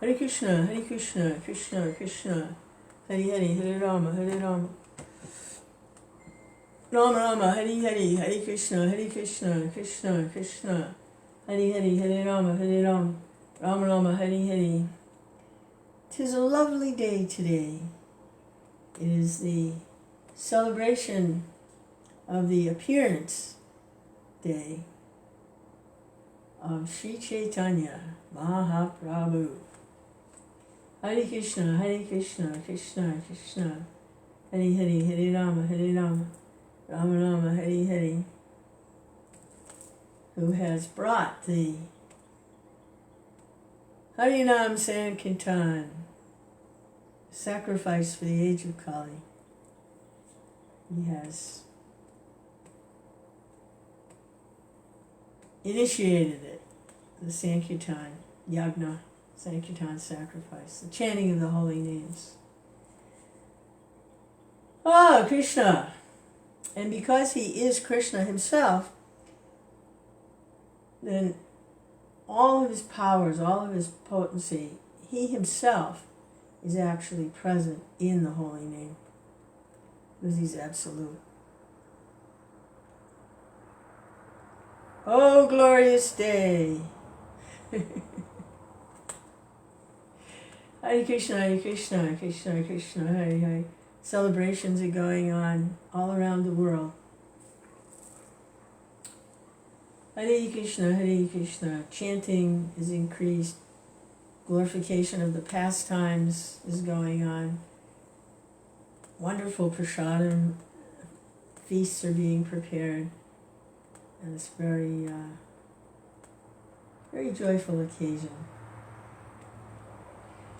Hare Krishna, Hare Krishna, Krishna Krishna, Hare Hare, Hare Rama, Hare Rama, Rama Rama, Hare Hare, Hare Krishna, Krishna Krishna, Hare Hare, Hare Rama, Hare Rama, Rama Rama, Hare Hare. 'Tis a lovely day today. It is the celebration of the appearance day of Sri Chaitanya Mahaprabhu. Hare Krishna, Krishna Krishna, Hare Hare, Hare Rama, Rama Rama, Hare Hare, who has brought the Harinam Sankirtan, sacrifice for the age of Kali. He has initiated it, the Sankirtan, Yagna, Sankirtan sacrifice, the chanting of the holy names. Ah, Krishna! And because he is Krishna himself, then all of his powers, all of his potency, he himself is actually present in the holy name, because he's absolute. Oh, glorious day! Hare Krishna, Krishna Krishna, Hare Hare. Celebrations are going on all around the world. Hare Krishna, chanting is increased, glorification of the pastimes is going on, wonderful prasadam feasts are being prepared, and it's very, very joyful occasion.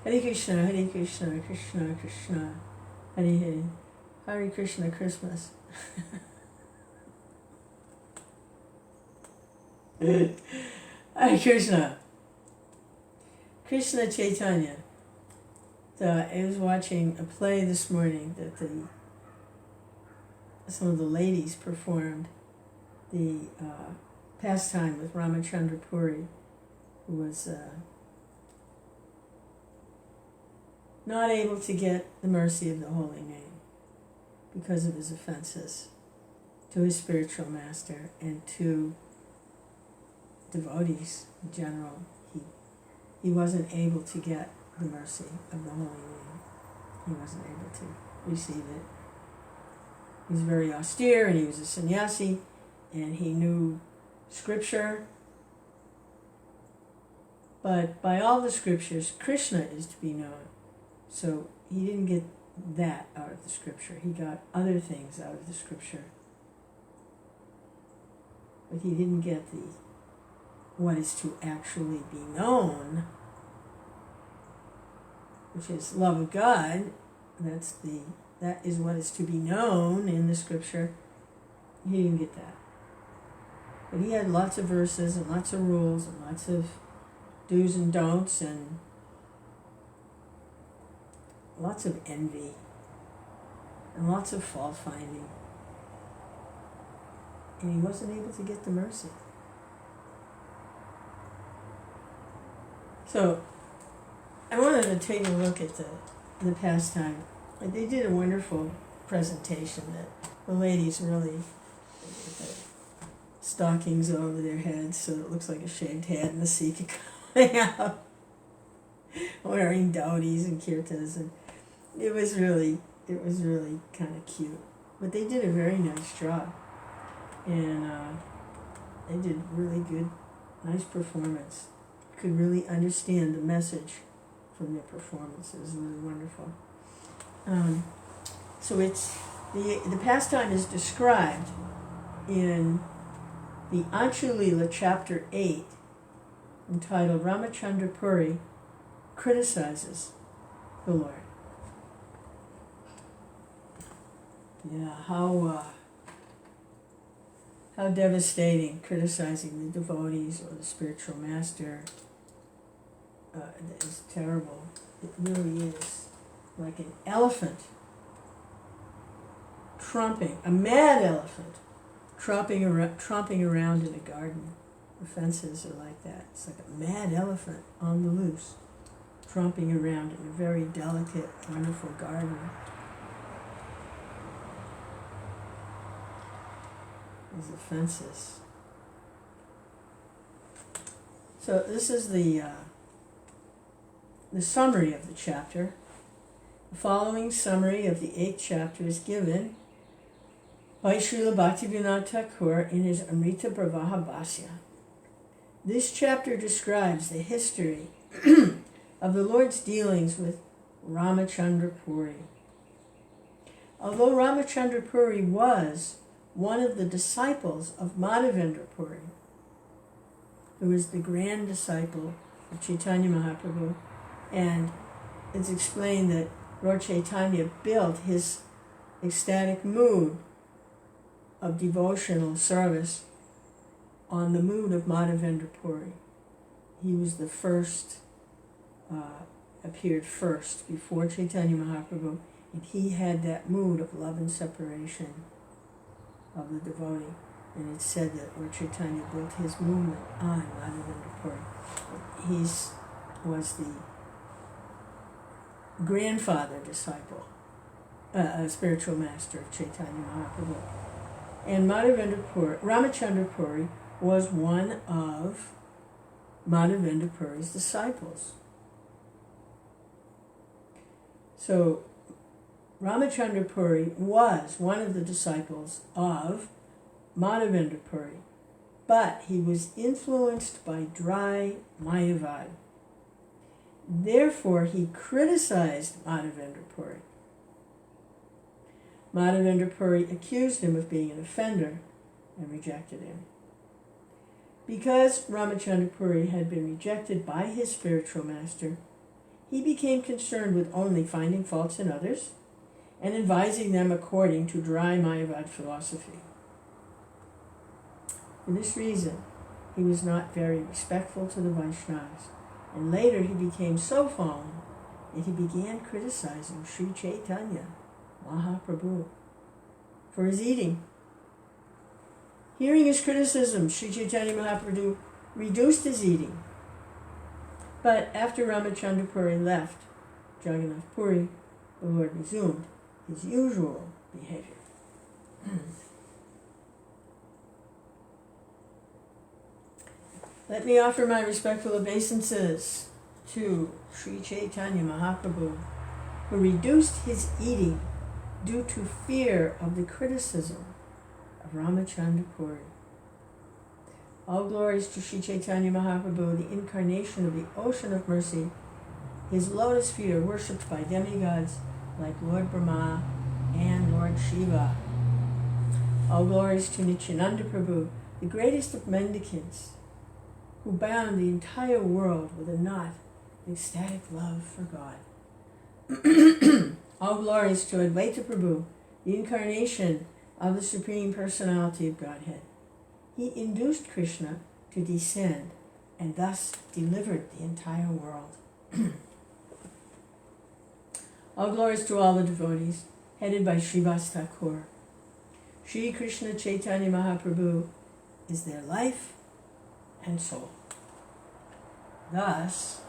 Hare Krishna, Krishna Krishna, Hare Hare. Hare Krishna Christmas. Hare Krishna. Krishna Chaitanya. So I was watching a play this morning that some of the ladies performed the pastime with Rāmacandra Purī, who was not able to get the mercy of the holy name because of his offenses to his spiritual master and to devotees in general. He wasn't able to get the mercy of the holy name. He wasn't able to receive it. He was very austere, and he was a sannyasi, and he knew scripture. But by all the scriptures, Krishna is to be known. So he didn't get that out of the scripture. He got other things out of the scripture. But he didn't get what is to actually be known, which is love of God. That is what is to be known in the scripture. He didn't get that. But he had lots of verses and lots of rules and lots of do's and don'ts and lots of envy and lots of fault finding. And he wasn't able to get the mercy. So I wanted to take a look at the pastime. They did a wonderful presentation that the ladies really put the stockings over their heads so it looks like a shaved head and the sika coming out, wearing dhautis and kirtas, and it was really kind of cute. But they did a very nice job, and they did really good, nice performance. Could really understand the message from their performance. It was really wonderful. So it's the pastime is described in the Anchulila chapter 8, entitled Rāmacandra Purī Criticizes the Lord. Yeah, how devastating criticizing the devotees or the spiritual master is terrible. It really is. Like an elephant a mad elephant tromping around in a garden. The fences are like that. It's like a mad elephant on the loose, tromping around in a very delicate, wonderful garden. There's the fences. So this is the summary of the chapter. The following summary of the 8th chapter is given by Srila Bhaktivinoda Thakur in his Amrita Pravaha Bhasya. This chapter describes the history of the Lord's dealings with Rāmacandra Purī. Although Rāmacandra Purī was one of the disciples of Madhavendra Purī, who was the grand disciple of Chaitanya Mahaprabhu, and it's explained that Lord Chaitanya built his ecstatic mood of devotional service on the mood of Madhavendra Purī. He was the first, appeared first before Chaitanya Mahaprabhu, and he had that mood of love and separation of the devotee. And it's said that Lord Chaitanya built his movement on Madhavendra Purī. He was the grandfather disciple, a spiritual master of Chaitanya Mahaprabhu. And Rāmacandra Purī was one of Madhavendra Puri's disciples. So Rāmacandra Purī was one of the disciples of Madhavendra Purī, but he was influenced by dry Mayavad. Therefore, he criticized Madhavendra Purī. Madhavendra Purī accused him of being an offender and rejected him. Because Rāmacandra Purī had been rejected by his spiritual master, he became concerned with only finding faults in others and advising them according to dry Mayavad philosophy. For this reason, he was not very respectful to the Vaishnavas, and later he became so fallen that he began criticizing Sri Chaitanya Mahaprabhu for his eating. Hearing his criticism, Sri Chaitanya Mahaprabhu reduced his eating. But after Rāmacandra Purī left Jagannath Puri, the Lord resumed his usual behavior. Let me offer my respectful obeisances to Sri Chaitanya Mahaprabhu, who reduced his eating due to fear of the criticism of Rāmacandra Purī. All glories to Sri Chaitanya Mahaprabhu, the incarnation of the ocean of mercy. His lotus feet are worshipped by demigods like Lord Brahma and Lord Shiva. All glories to Nityananda Prabhu, the greatest of mendicants, who bound the entire world with a knot of ecstatic love for God. All glories to Advaita Prabhu, the incarnation of the Supreme Personality of Godhead. He induced Krishna to descend and thus delivered the entire world. All glories to all the devotees, headed by Srivas Thakur. Sri Krishna Chaitanya Mahaprabhu is their life and soul. Thus,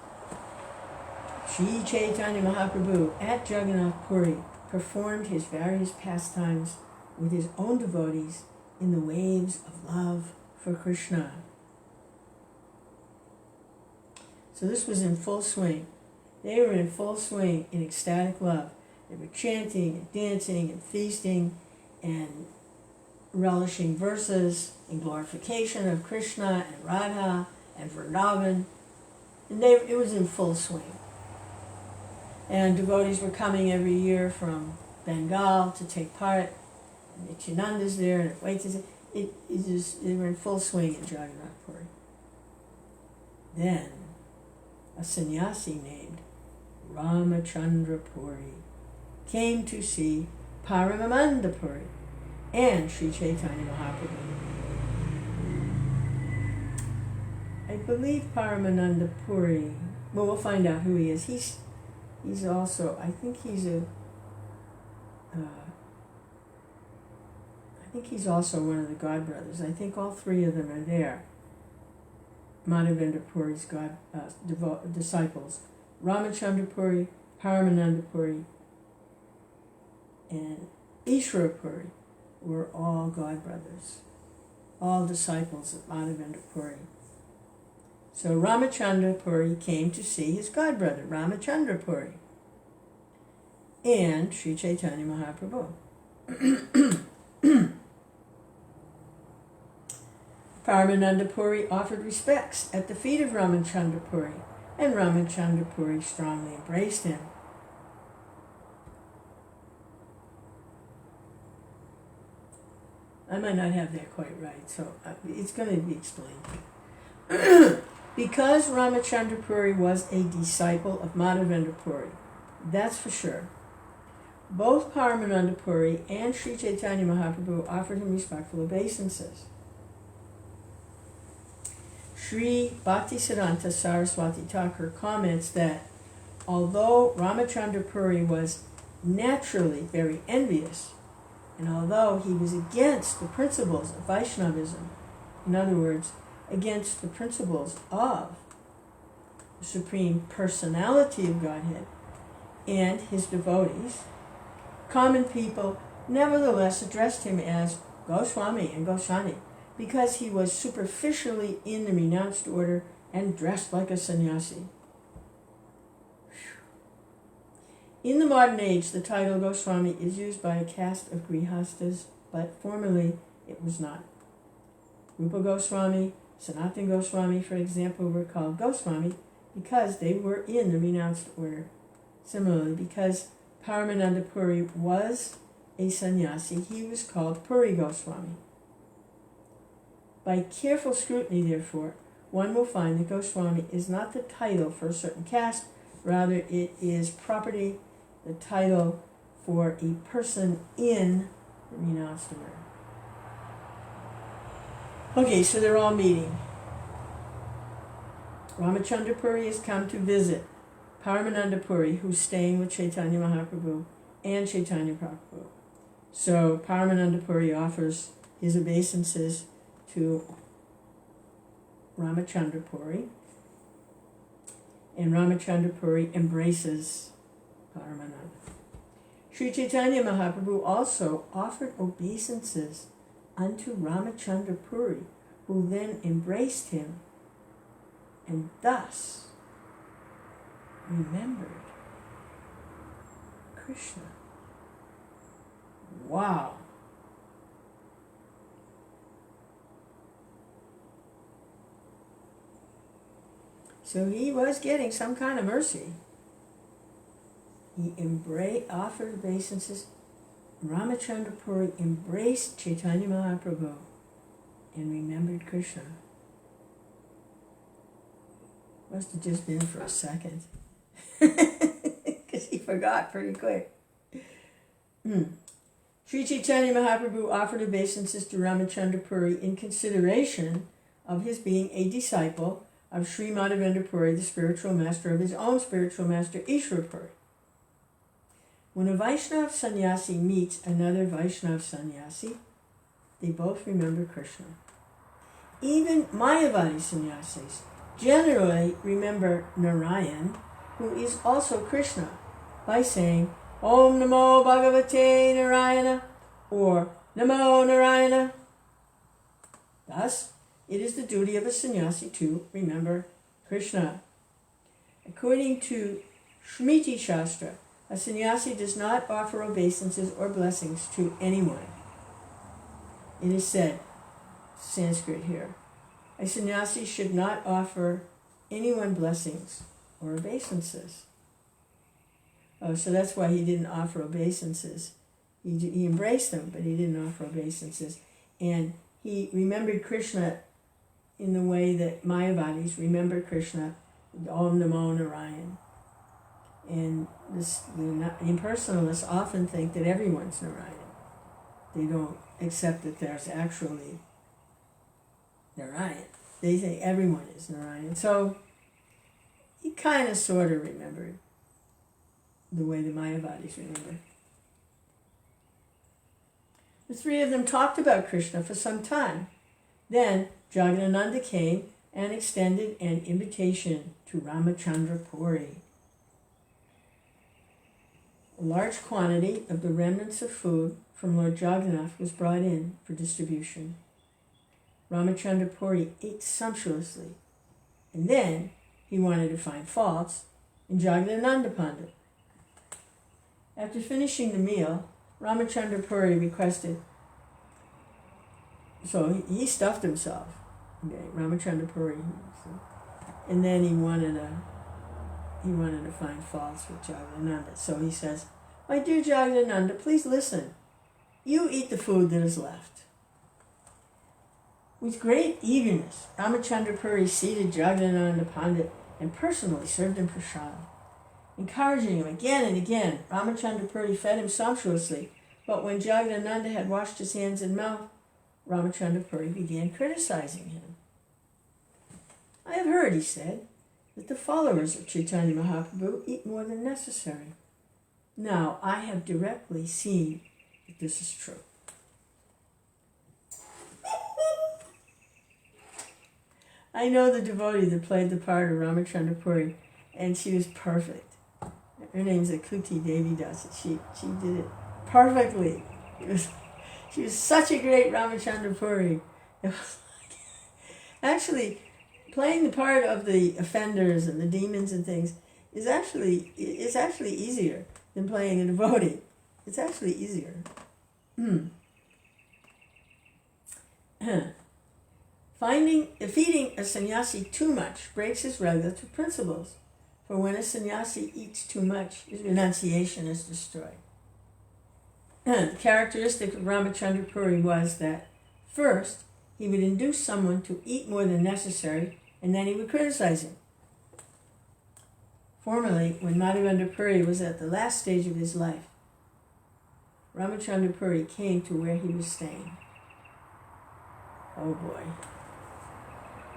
Sri Chaitanya Mahaprabhu at Jagannath Puri performed his various pastimes with his own devotees in the waves of love for Krishna. So this was in full swing. They were in full swing in ecstatic love. They were chanting and dancing and feasting and relishing verses in glorification of Krishna and Radha and Vrindavan. And it was in full swing. And devotees were coming every year from Bengal to take part. And Nityananda's there, and Advaita's there. They were in full swing in Jagannath Puri. Then, a sannyasi named Rāmacandra Puri came to see Paramananda Puri and Sri Chaitanya Mahaprabhu. I believe Paramananda Puri, well, we'll find out who he is. He's also, I think he's also one of the God brothers. I think all three of them are there. Madhavendra Puri's disciples, Rāmacandra Purī, Paramananda Purī, and Ishvara Purī were all godbrothers, all disciples of Madhavendra Purī. So Rāmacandra Purī came to see his godbrother, Rāmacandra Purī, and Sri Chaitanya Mahaprabhu. Paramananda Purī offered respects at the feet of Rāmacandra Purī, and Rāmacandra Purī strongly embraced him. I might not have that quite right, so it's going to be explained. Because Rāmacandra Purī was a disciple of Madhavendra Purī, that's for sure. Both Paramananda Purī and Sri Chaitanya Mahaprabhu offered him respectful obeisances. Sri Bhaktisiddhanta Saraswati Thakur comments that although Rāmacandra Purī was naturally very envious, and although he was against the principles of Vaishnavism, in other words, against the principles of the Supreme Personality of Godhead and his devotees, common people nevertheless addressed him as Goswami and Goswami because he was superficially in the renounced order and dressed like a sannyasi. In the modern age, the title Goswami is used by a caste of grihastas, but formerly it was not. Rupa Goswami, Sanatana Goswami, for example, were called Goswami because they were in the renounced order. Similarly, because Paramananda Purī was a sannyasi, he was called Purī Goswami. By careful scrutiny, therefore, one will find that Goswami is not the title for a certain caste, rather it is property, the title for a person in the renounced order. Okay, so they're all meeting. Rāmacandra Purī has come to visit Paramananda Purī, who's staying with Chaitanya Mahaprabhu and Chaitanya Prabhupada. So Paramananda Purī offers his obeisances to Rāmacandra Purī, and Rāmacandra Purī embraces Paramananda. Sri Chaitanya Mahaprabhu also offered obeisances unto Rāmacandra Purī, who then embraced him and thus remembered Krishna. Wow. So he was getting some kind of mercy. He offered obeisances. Rāmacandra Purī embraced Chaitanya Mahaprabhu and remembered Krishna. Must have just been for a second. Because he forgot pretty quick. Sri Chaitanya Mahaprabhu offered obeisances to Rāmacandra Purī in consideration of his being a disciple of Sri Madhavendra Purī, the spiritual master of his own spiritual master, Ishvara Purī. When a Vaishnava sannyasi meets another Vaishnava sannyasi, they both remember Krishna. Even Mayavadi sannyasis generally remember Narayan, who is also Krishna, by saying Om Namo Bhagavate Narayana or Namo Narayana. Thus, it is the duty of a sannyasi to remember Krishna. According to Shmiti Shastra, a sannyasi does not offer obeisances or blessings to anyone. It is said, Sanskrit here, a sannyasi should not offer anyone blessings or obeisances. Oh, so that's why he didn't offer obeisances. He embraced them, but he didn't offer obeisances. And he remembered Krishna in the way that Mayavadis remember Krishna, Om Namo Narayan. And the impersonalists often think that everyone's Narayan. They don't accept that there's actually Narayan. They think everyone is Narayan. So he kind of sort of remembered the way the Mayavadis remember. The three of them talked about Krishna for some time. Then Jagadananda came and extended an invitation to Rāmacandra Purī. A large quantity of the remnants of food from Lord Jagannath was brought in for distribution. Rāmacandra Purī ate sumptuously, and then he wanted to find faults in Jagadananda Pandit. After finishing the meal, Rāmacandra Purī requested, so he stuffed himself, okay, Rāmacandra Purī, and then he wanted to find faults with Jagadananda. So he says, "My dear Jagadananda, please listen. You eat the food that is left." With great eagerness, Rāmacandra Purī seated Jagadananda Pandit and personally served him prasad. Encouraging him again and again, Rāmacandra Purī fed him sumptuously, but when Jagadananda had washed his hands and mouth, Rāmacandra Purī began criticizing him. "I have heard," he said, "that the followers of Chaitanya Mahaprabhu eat more than necessary. Now, I have directly seen that this is true. I know the devotee that played the part of Rāmacandra Purī, and she was perfect. Her name's Akuti Devi Das. She did it perfectly. She was such a great Rāmacandra Purī. It was actually, playing the part of the offenders and the demons and things is actually easier than playing a devotee. It's actually easier. Feeding a sannyasi too much breaks his regulative principles, for when a sannyasi eats too much, his renunciation is destroyed. The characteristic of Rāmacandra Purī was that, first, he would induce someone to eat more than necessary, and then he would criticize him. Formerly, when Madhavendra Puri was at the last stage of his life, Rāmacandra Purī came to where he was staying. Oh boy.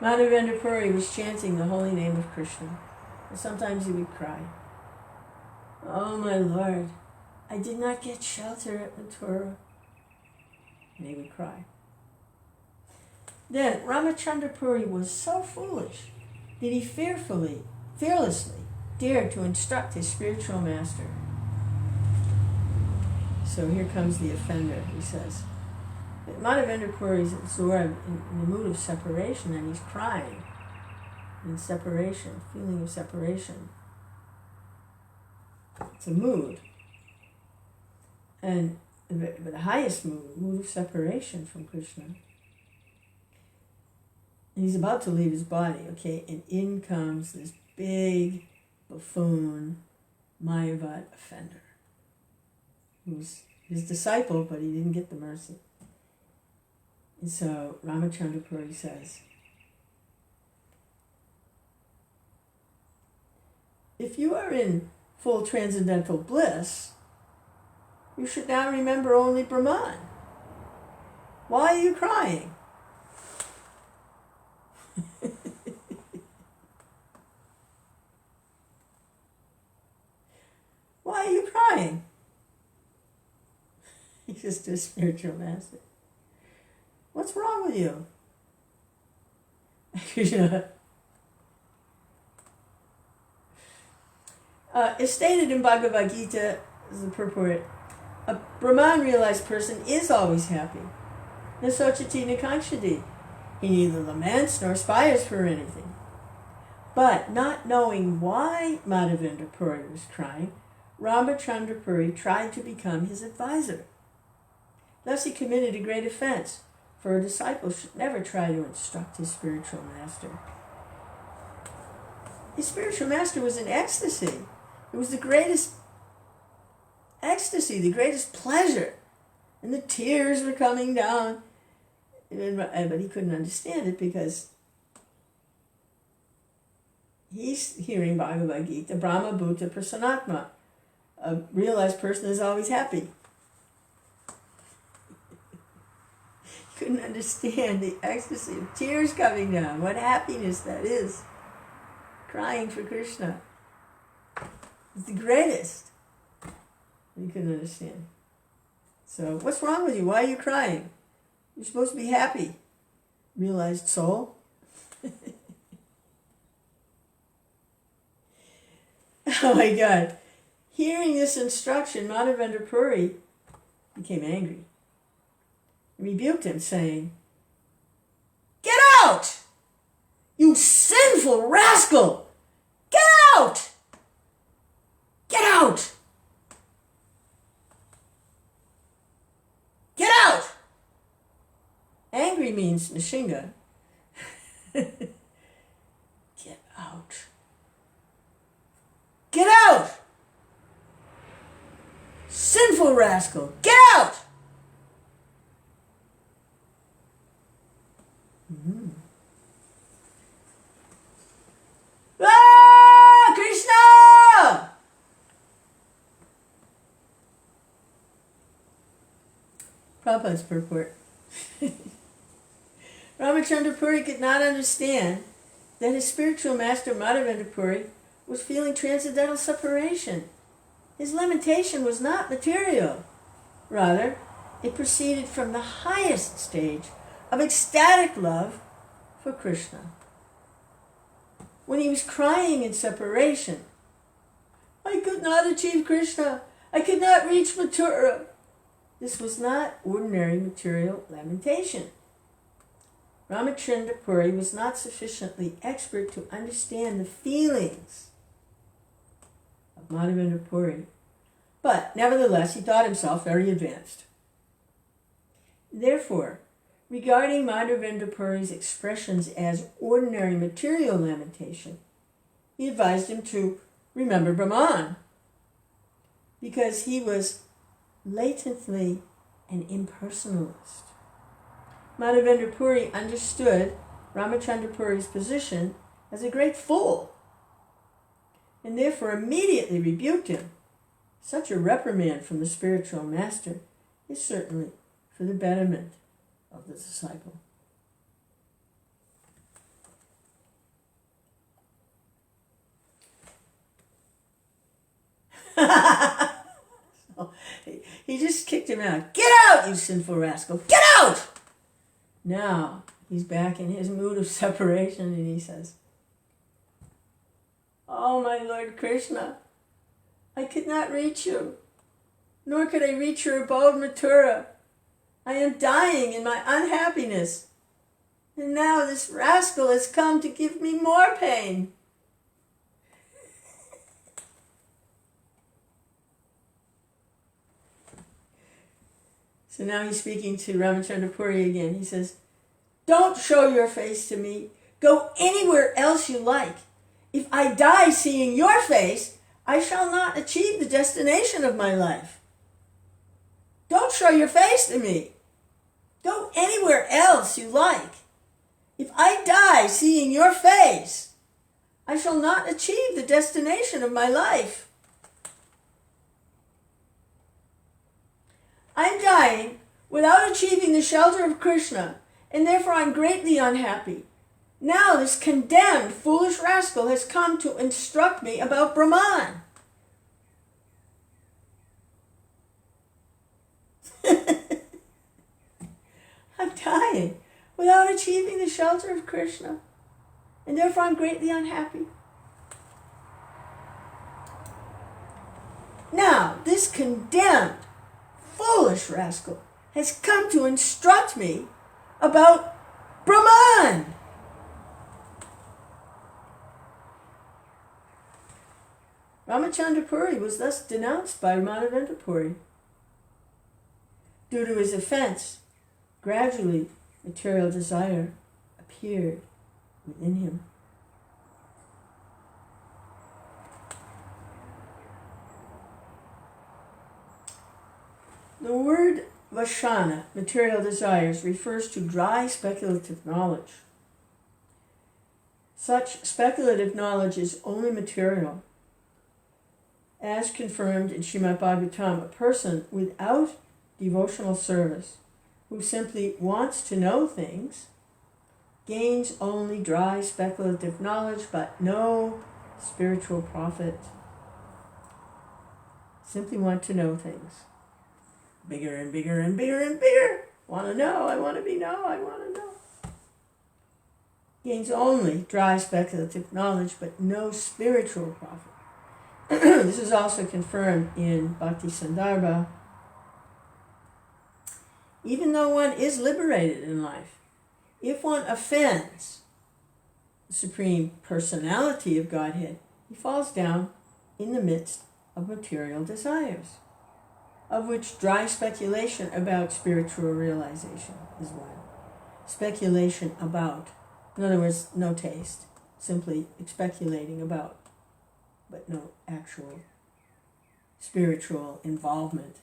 Madhavendra Purī was chanting the holy name of Krishna, and sometimes he would cry. "Oh my Lord, I did not get shelter at Mathura." And he would cry. Then Rāmacandra Purī was so foolish that he fearlessly dared to instruct his spiritual master. So here comes the offender, he says. That Madhavendra Puri is absorbed in the mood of separation, and he's crying in separation, feeling of separation. It's a mood. And the highest mood of separation from Krishna. And he's about to leave his body, okay, and in comes this big buffoon, Mayavad offender, who's his disciple, but he didn't get the mercy. And so Rāmacandra Purī says, "If you are in full transcendental bliss, you should now remember only Brahman. Why are you crying?" "Why are you crying?" He says to his spiritual master, "What's wrong with you?" Krishna. It's stated in Bhagavad Gita, as the purport, a Brahman realized person is always happy. Nasochati nakanshati. He neither laments nor aspires for anything. But not knowing why Madhavendra Puri was crying, Rāmacandra Purī tried to become his advisor. Thus he committed a great offense, for a disciple should never try to instruct his spiritual master. His spiritual master was in ecstasy. It was the greatest ecstasy, the greatest pleasure. And the tears were coming down. But he couldn't understand it because he's hearing Bhagavad Gita, Brahma Bhuta Prasanatma. A realized person is always happy. He couldn't understand the ecstasy of tears coming down, what happiness that is. Crying for Krishna. It's the greatest. He couldn't understand. So, what's wrong with you? Why are you crying? You're supposed to be happy. Realized soul. Oh my God. Hearing this instruction, Madhavendra Puri became angry and rebuked him, saying, "Get out, you sinful rascal! Get out! Get out! Get out!" Angry means Nishinga. Get out. Get out! Sinful rascal, get out! Ah, Krishna! Prabhupada's purport. Rāmacandra Puri could not understand that his spiritual master Madhavendra Puri was feeling transcendental separation. His lamentation was not material. Rather, it proceeded from the highest stage of ecstatic love for Krishna. When he was crying in separation, "I could not achieve Krishna. I could not reach Mathura." This was not ordinary material lamentation. Rāmacandra Puri was not sufficiently expert to understand the feelings of Madhavendra Puri, but nevertheless he thought himself very advanced. Therefore, regarding Madhavendra Puri's expressions as ordinary material lamentation, he advised him to remember Brahman, because he was latently an impersonalist. Madhavendra Puri understood Rāmacandra Puri's position as a great fool, and therefore immediately rebuked him. Such a reprimand from the spiritual master is certainly for the betterment of the disciple. So he just kicked him out. "Get out, you sinful rascal! Get out!" Now he's back in his mood of separation, and he says, "Oh, my Lord Krishna, I could not reach you, nor could I reach your abode Mathura. I am dying in my unhappiness, and now this rascal has come to give me more pain." So now he's speaking to Rāmacandra Puri again. He says, "Don't show your face to me. Go anywhere else you like. If I die seeing your face, I shall not achieve the destination of my life. Don't show your face to me. Go anywhere else you like. If I die seeing your face, I shall not achieve the destination of my life. I'm dying without achieving the shelter of Krishna, and therefore I'm greatly unhappy. Now this condemned, foolish rascal has come to instruct me about Brahman." I'm dying without achieving the shelter of Krishna, and therefore I'm greatly unhappy. Now this condemned, foolish rascal has come to instruct me about Brahman. Rāmacandra Puri was thus denounced by Madhavendra Puri. Due to his offense, gradually material desire appeared within him. The word vashana, material desires, refers to dry speculative knowledge. Such speculative knowledge is only material. As confirmed in Srimad Bhagavatam, a person without devotional service, who simply wants to know things, gains only dry speculative knowledge, but no spiritual profit. Simply want to know things. Bigger and bigger and bigger and bigger. Want to know, I want to be know, I want to know. Gains only dry speculative knowledge, but no spiritual profit. This is also confirmed in Bhakti Sandarbha. Even though one is liberated in life, if one offends the Supreme Personality of Godhead, he falls down in the midst of material desires, of which dry speculation about spiritual realization is one. Speculation about, in other words, no taste, simply speculating about, but no actual spiritual involvement,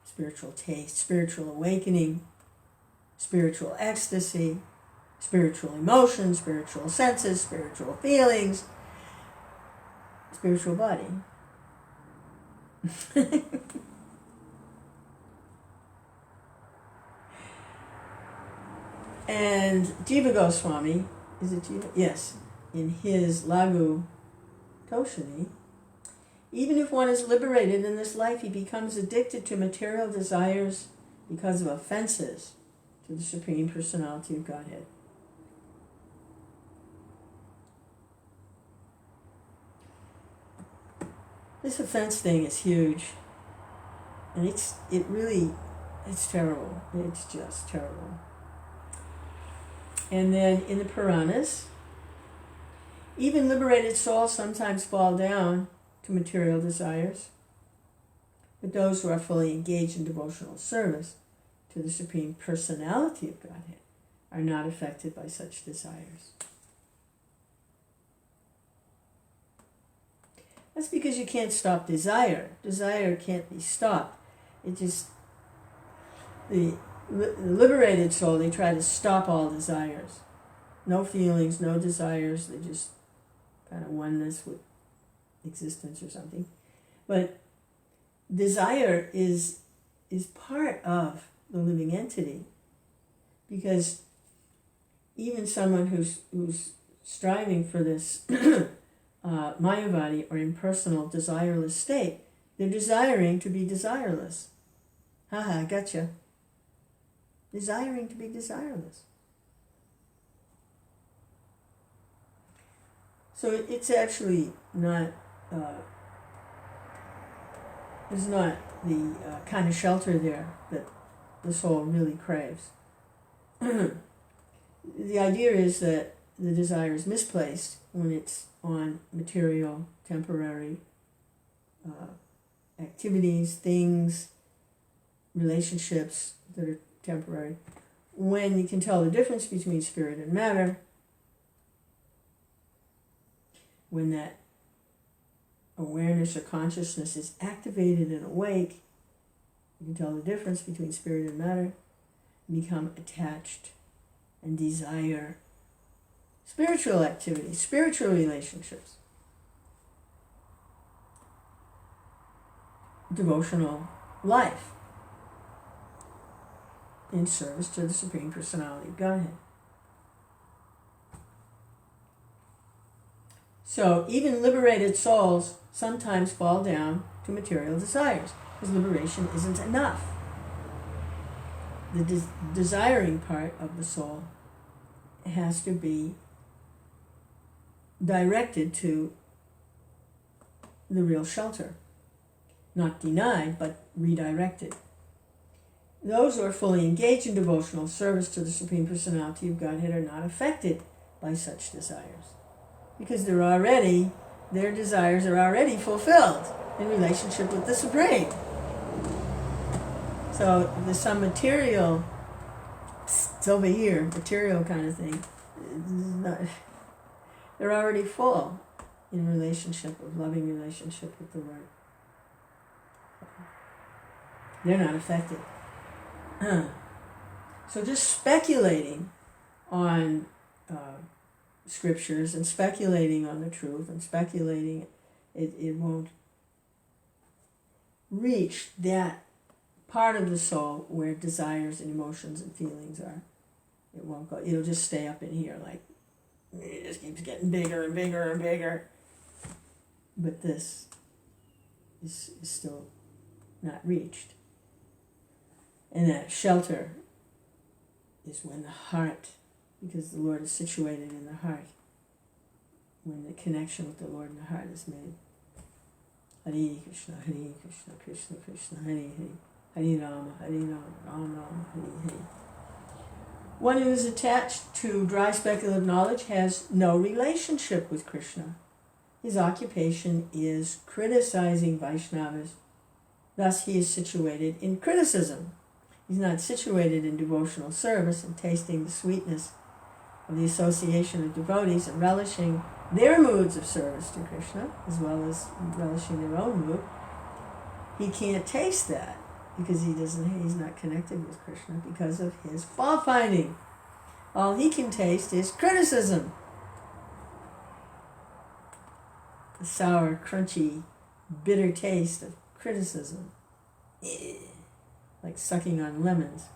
spiritual taste, spiritual awakening, spiritual ecstasy, spiritual emotions, spiritual senses, spiritual feelings, spiritual body. And Jiva Goswami, is it Jiva? Yes, in his Lagu Toshani, even if one is liberated in this life, he becomes addicted to material desires because of offenses to the Supreme Personality of Godhead. This offense thing is huge, and it's terrible. It's just terrible. And then in the Puranas, even liberated souls sometimes fall down to material desires, but those who are fully engaged in devotional service to the Supreme Personality of Godhead are not affected by such desires. That's because you can't stop desire. Desire can't be stopped. The liberated soul, they try to stop all desires. No feelings, no desires, they just kind of oneness with existence or something. But desire is part of the living entity, because even someone who's striving for this Mayavadi or impersonal desireless state, they're desiring to be desireless. Haha, gotcha. Desiring to be desireless. So it's actually not, there's not the kind of shelter there that the soul really craves. The idea is that the desire is misplaced when it's on material, temporary activities, things, relationships that are temporary. When you can tell the difference between spirit and matter, when that awareness or consciousness is activated and awake, you can tell the difference between spirit and matter, become attached and desire spiritual activities, spiritual relationships, devotional life in service to the Supreme Personality of Godhead. So even liberated souls sometimes fall down to material desires, because liberation isn't enough. The desiring part of the soul has to be directed to the real shelter. Not denied, but redirected. Those who are fully engaged in devotional service to the Supreme Personality of Godhead are not affected by such desires, because their desires are already fulfilled in relationship with the Supreme. So there's some material, it's over here, material kind of thing. They're already full in relationship, of loving relationship with the Lord. They're not affected. So just speculating on scriptures and speculating on the truth and speculating, it won't reach that part of the soul where desires and emotions and feelings are. It won't go. It'll just stay up in here, like it just keeps getting bigger and bigger and bigger. But this is still not reached. And that shelter is when the heart, because the Lord is situated in the heart, when the connection with the Lord in the heart is made. Hare Krishna, Krishna Krishna, Hare Hare, Hare Rama, Rama Rama, Hare Hare. One who is attached to dry speculative knowledge has no relationship with Krishna. His occupation is criticizing Vaishnavas. Thus he is situated in criticism. He's not situated in devotional service and tasting the sweetness of the association of devotees and relishing their moods of service to Krishna, as well as relishing their own mood. He can't taste that because he's not connected with Krishna because of his fault finding. All he can taste is criticism. The sour, crunchy, bitter taste of criticism. Like sucking on lemons.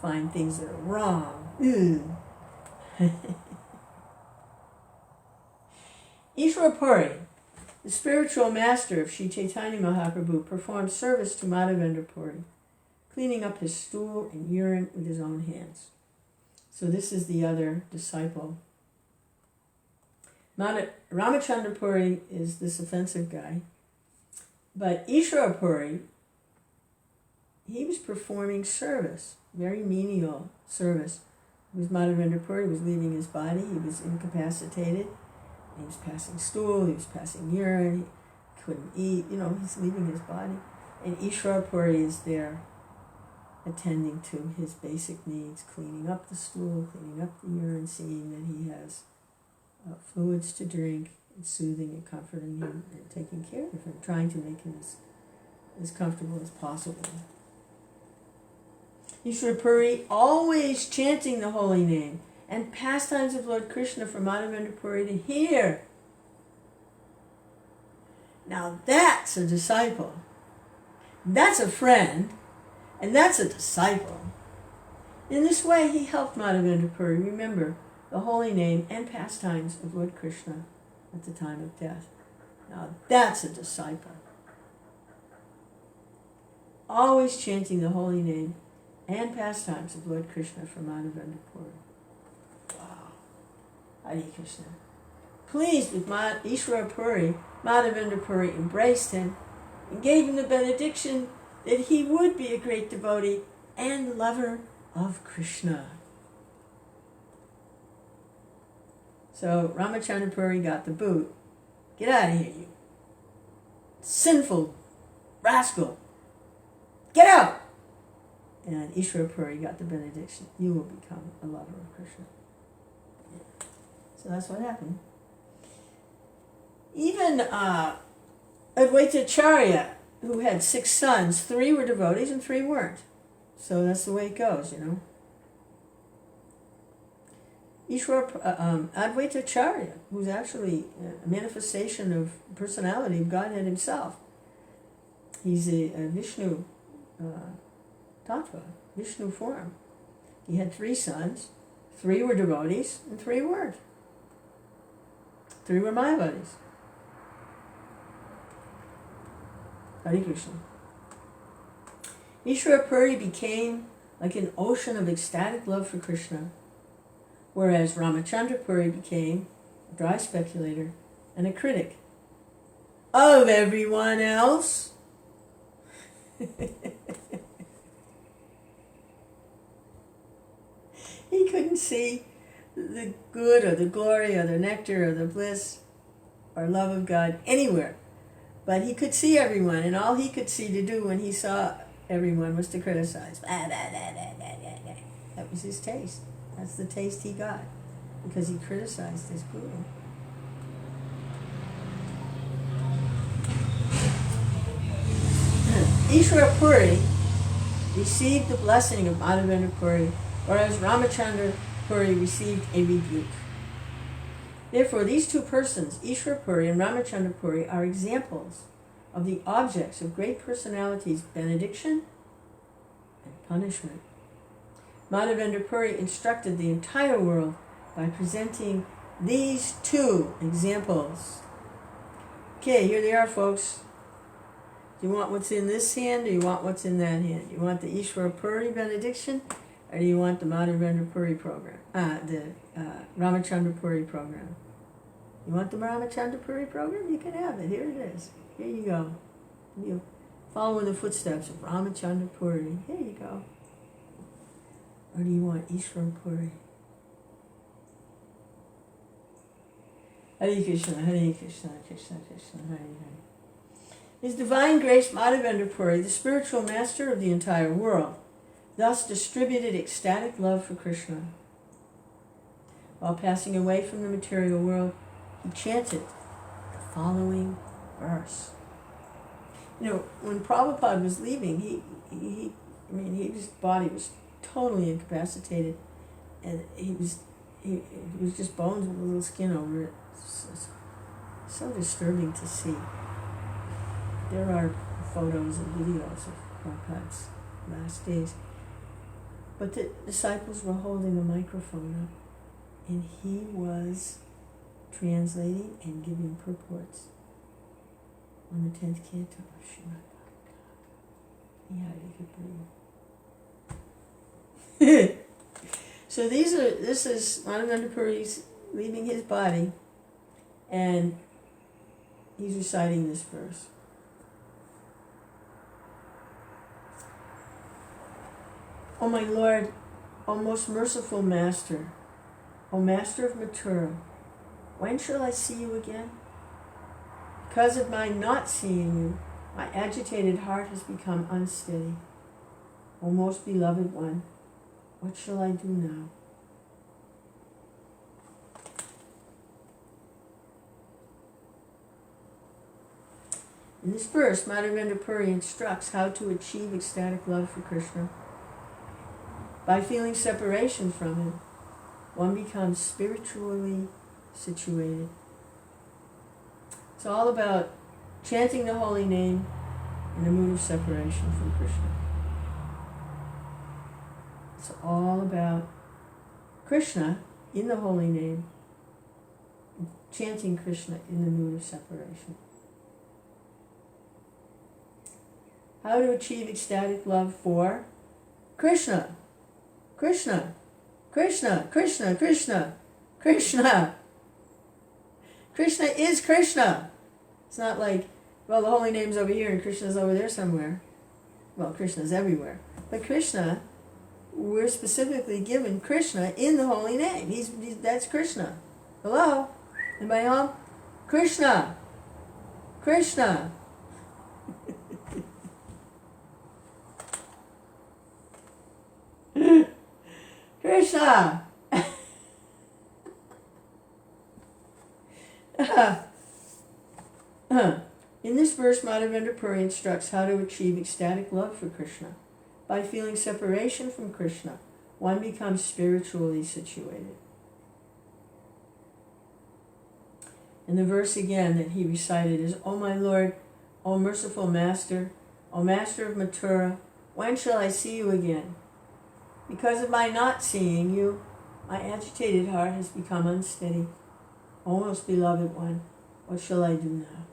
Find things that are wrong. Ishwara Purī, the spiritual master of Sri Chaitanya Mahaprabhu, performed service to Madhavendra Puri, cleaning up his stool and urine with his own hands. So this is the other disciple. Rāmacandra Puri is this offensive guy, but Ishwara Puri, he was performing service, very menial service. With Madhavendra Puri, he was leaving his body, he was incapacitated, he was passing stool, he was passing urine, he couldn't eat, he's leaving his body. And Ishwara Puri is there attending to his basic needs, cleaning up the stool, cleaning up the urine, seeing that he has fluids to drink, and soothing and comforting him, and taking care of him, trying to make him as comfortable as possible. Ishwara Puri, always chanting the holy name and pastimes of Lord Krishna for Madhavendra Puri to hear. Now that's a disciple. That's a friend, and that's a disciple. In this way, he helped Madhavendra Puri remember the holy name and pastimes of Lord Krishna at the time of death. Now that's a disciple. Always chanting the holy name and pastimes of Lord Krishna for Madhavendra Puri. Wow. Hare Krishna. Pleased with Ishwara Puri, Madhavendra Puri embraced him and gave him the benediction that he would be a great devotee and lover of Krishna. So Rāmacandra Puri got the boot. Get out of here, you sinful rascal. Get out! And Ishwara Puri got the benediction. You will become a lover of Krishna. Yeah. So that's what happened. Even Advaitacharya, who had 6 sons, 3 were devotees and 3 weren't. So that's the way it goes, Advaitacharya, who's actually a manifestation of personality of Godhead himself. He's a Vishnu Tattva, Vishnu form. He had 3 sons, 3 were devotees and 3 weren't. 3 were Mayavadis. Hare Krishna. Ishwara Puri became like an ocean of ecstatic love for Krishna, whereas Rāmacandra Puri became a dry speculator and a critic of everyone else. He couldn't see the good or the glory or the nectar or the bliss or love of God anywhere. But he could see everyone, and all he could see to do when he saw everyone was to criticize. That was his taste. That's the taste he got, because he criticized his guru. Ishwara Puri received the blessing of Madhavendra Puri, whereas Rāmacandra Puri received a rebuke. Therefore, these 2 persons, Ishwara Puri and Rāmacandra Puri, are examples of the objects of great personalities' benediction and punishment. Madhavendra Puri instructed the entire world by presenting these 2 examples. Okay, here they are, folks. Do you want what's in this hand, or you want what's in that hand? You want the Ishwara Puri benediction, or do you want the Madhavendra Puri program? The Rāmacandra Puri program. You want the Rāmacandra Purī program? You can have it. Here it is. Here you go. You follow in the footsteps of Rāmacandra Purī. Here you go. Or do you want Ishvara Purī? Hare Krishna, Hare Krishna, Krishna Krishna, Hare Hare. His Divine Grace Madhavendra Purī, the spiritual master of the entire world, thus distributed ecstatic love for Krishna. While passing away from the material world, he chanted the following verse. You know, when Prabhupada was leaving, his body was totally incapacitated, and he was just bones with a little skin over it. So disturbing to see. There are photos and videos of Prabhupada's last days. But the disciples were holding a microphone up, and he was translating and giving purports on the 10th canto of Srimad Bhagavatam. So this is Madhavendra Puri's leaving his body, and he's reciting this verse. O my Lord, O most merciful Master, O Master of Mathura, when shall I see you again? Because of my not seeing you, my agitated heart has become unsteady. O most beloved one, what shall I do now? In this verse, Madhavendra Puri instructs how to achieve ecstatic love for Krishna. By feeling separation from him, one becomes spiritually situated. It's all about chanting the holy name in a mood of separation from Krishna. It's all about Krishna in the holy name, chanting Krishna in the mood of separation. How to achieve ecstatic love for Krishna. Krishna, Krishna, Krishna, Krishna, Krishna. Krishna is Krishna. It's not like, well, the holy name's over here and Krishna's over there somewhere. Well, Krishna's everywhere. But Krishna, we're specifically given Krishna in the holy name. That's Krishna. Hello? Anybody home? Krishna. Krishna. Krishna! In this verse, Madhavendra Puri instructs how to achieve ecstatic love for Krishna. By feeling separation from Krishna, one becomes spiritually situated. And the verse again that he recited is, O my Lord, O merciful Master, O Master of Mathura, when shall I see you again? Because of my not seeing you, my agitated heart has become unsteady. O most beloved one, what shall I do now?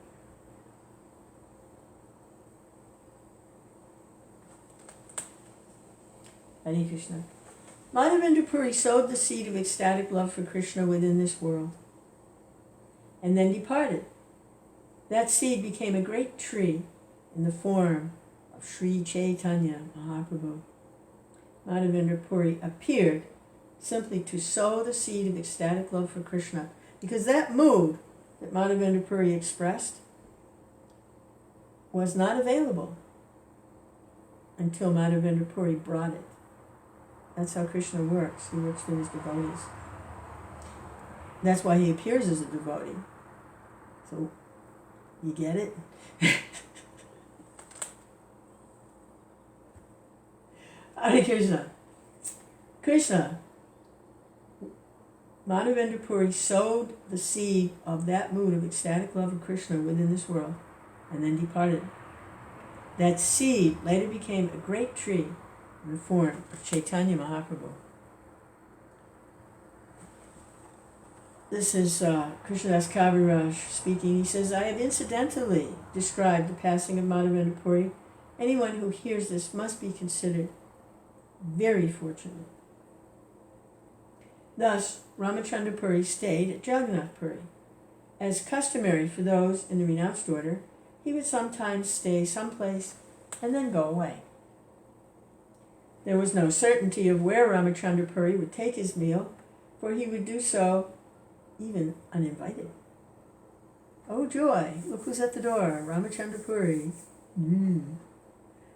Hare Krishna. Madhavendra Puri sowed the seed of ecstatic love for Krishna within this world, and then departed. That seed became a great tree in the form of Sri Chaitanya Mahaprabhu. Madhavendra Puri appeared simply to sow the seed of ecstatic love for Krishna, because that mood that Madhavendra Puri expressed was not available until Madhavendra Puri brought it. That's how Krishna works. He works with his devotees. That's why he appears as a devotee. So, you get it? Hare Krishna. Krishna. Madhavendra Puri sowed the seed of that mood of ecstatic love of Krishna within this world, and then departed. That seed later became a great tree in the form of Chaitanya Mahaprabhu. This is Krishnadas Kaviraj speaking. He says, I have incidentally described the passing of Madhavendra Puri. Anyone who hears this must be considered very fortunate. Thus, Rāmacandra Puri stayed at Jagannath Puri. As customary for those in the renounced order, he would sometimes stay someplace and then go away. There was no certainty of where Rāmacandra Purī would take his meal, for he would do so even uninvited. Oh joy, look who's at the door, Rāmacandra Purī.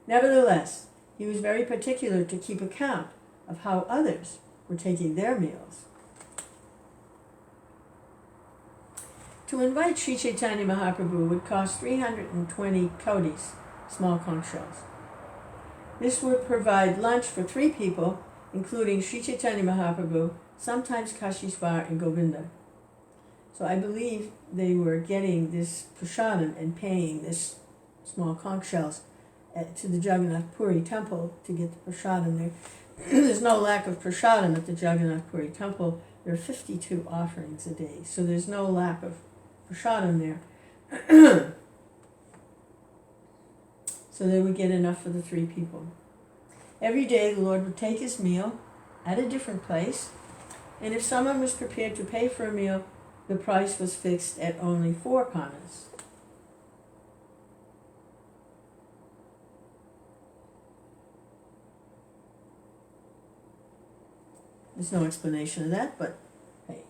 Nevertheless, he was very particular to keep account of how others were taking their meals. To invite Sri Chaitanya Mahaprabhu would cost 320 kodis, small conch shells. This would provide lunch for 3 people, including Sri Chaitanya Mahaprabhu, sometimes Kashishvar and Govinda. So I believe they were getting this prasadam and paying this small conch shells to the Jagannath Puri temple to get the prasadam there. There's no lack of prasadam at the Jagannath Puri temple. There are 52 offerings a day, so there's no lack of prasadam there. So they would get enough for the 3 people. Every day the Lord would take his meal at a different place, and if someone was prepared to pay for a meal, the price was fixed at only 4 kanas. There's no explanation of that, but hey.